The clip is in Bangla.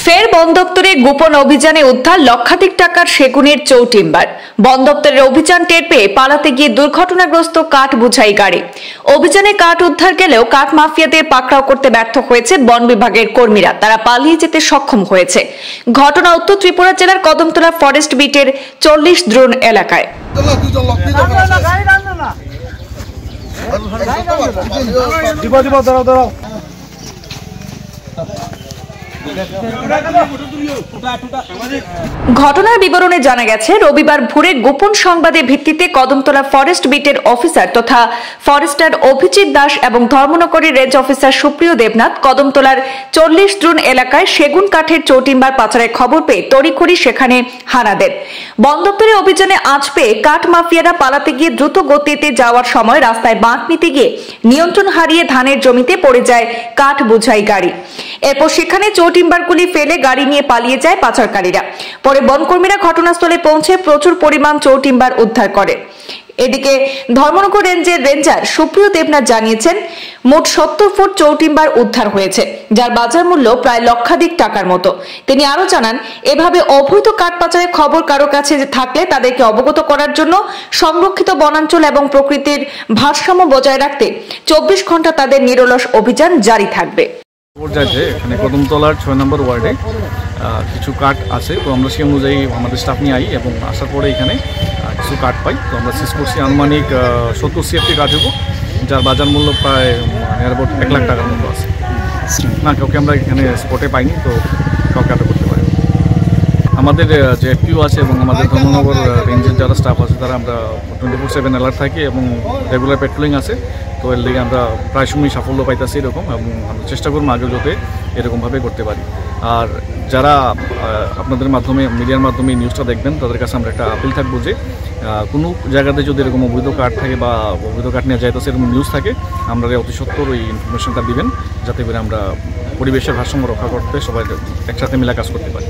ফের বন দপ্তরে গোপন অভিযানে উদ্ধার লক্ষাধিক টাকার সেগুনের চৌটিম্বার। বন দপ্তরের অভিযান টের পেয়ে পালাতে গিয়ে দুর্ঘটনাগ্রস্ত কাঠ বোঝাই গাড়ি। অভিযানে কাঠ উদ্ধার গেলেও কাঠ মাফিয়াদের পাকড়াও করতে ব্যর্থ হয়েছে বন বিভাগের কর্মীরা। তারা পালিয়ে যেতে সক্ষম হয়েছে। ঘটনা উত্তর ত্রিপুরা জেলার কদমতলা ফরেস্ট বিটের 40 দ্রোণ এলাকায়। ঘটনার বিবরণে জানা গেছে, রবিবার ভোরে গোপন সংবাদের ভিত্তিতে কদমতলা ফরেস্ট বিটের অফিসার তথা ফরেস্টার অভিজিৎ দাস এবং ধর্মনগরের রেঞ্জ অফিসার সুপ্রিয় দেবনাথ কদমতলার 40 দ্রোণ এলাকায় সেগুন কাঠের চৌটিম্বার পাচারের খবর পেয়ে তড়িঘড়ি সেখানে হানা দেন। বন দপ্তরের অভিযানে আঁচ পেয়ে কাঠ মাফিয়ারা পালাতে গিয়ে দ্রুত গতিতে যাওয়ার সময় রাস্তায় বাঁক নিতে গিয়ে নিয়ন্ত্রণ হারিয়ে ধানের জমিতে পড়ে যায় কাঠ বোঝাই গাড়ি। এরপর সেখানে চৌটিম্বারগুলি ফেলে গাড়ি নিয়ে পালিয়ে যায় পাচারকারীরা। পরে বনকর্মীরা ঘটনাস্থলে পৌঁছে প্রচুর পরিমাণ চৌটিম্বার উদ্ধার করে। এদিকে ধর্মনগর রেঞ্জের রেঞ্জার সুপ্রিয় দেবনাথ জানিয়েছেন, মোট 70 ফুট চৌটিম্বার উদ্ধার হয়েছে, যার বাজার মূল্য প্রায় লক্ষাধিক টাকার মতো। তিনি আরো জানান, এভাবে অবৈধ কাঠ পাচারের খবর কারো কাছে থাকলে তাদেরকে অবগত করার জন্য সংরক্ষিত বনাঞ্চল এবং প্রকৃতির ভারসাম্য বজায় রাখতে 24 ঘন্টা তাদের নিরলস অভিযান জারি থাকবে। এখানে কদমতলার 6 নম্বর ওয়ার্ডে কিছু কাঠ আছে, তো আমরা সেই অনুযায়ী আমাদের স্টাফ নিয়ে আই এবং আসার পরে এখানে কিছু কাঠ পাই। তো আমরা সিজ করছি আনুমানিক 70 CFT কাঠ হবো, যার বাজার মূল্য প্রায় অ্যাবাউট 1 লাখ টাকার মতো আছে। না, কাউকে আমরা এখানে স্পটে পাইনি, তো কাউকে আটক করতে পারি। আমাদের যে FPO আছে এবং আমাদের ধর্মনগর রেঞ্জের যারা স্টাফ আছে তারা আমরা 24/7 অ্যালার্ট থাকি এবং রেগুলার পেট্রোলিং আছে। তো এর লিগে আমরা প্রায় সময় সাফল্য পাইতেছি এরকম, এবং আমরা চেষ্টা করবো আগে যাতে এরকমভাবে করতে পারি। আর যারা আপনাদের মাধ্যমে মিডিয়ার মাধ্যমে নিউজটা দেখবেন তাদের কাছে আমরা একটা আপিল থাকবো যে কোনো জায়গাতে যদি এরকম অবৈধ কাঠ থাকে বা অবৈধ কাঠ নিয়ে যাইতেছে এরকম নিউজ থাকে, আমরা অতি সত্বর ওই ইনফরমেশনটা দিবেন, যাতে করে আমরা পরিবেশের ভারসাম্য রক্ষা করতে সবাই একসাথে মিলে কাজ করতে পারি।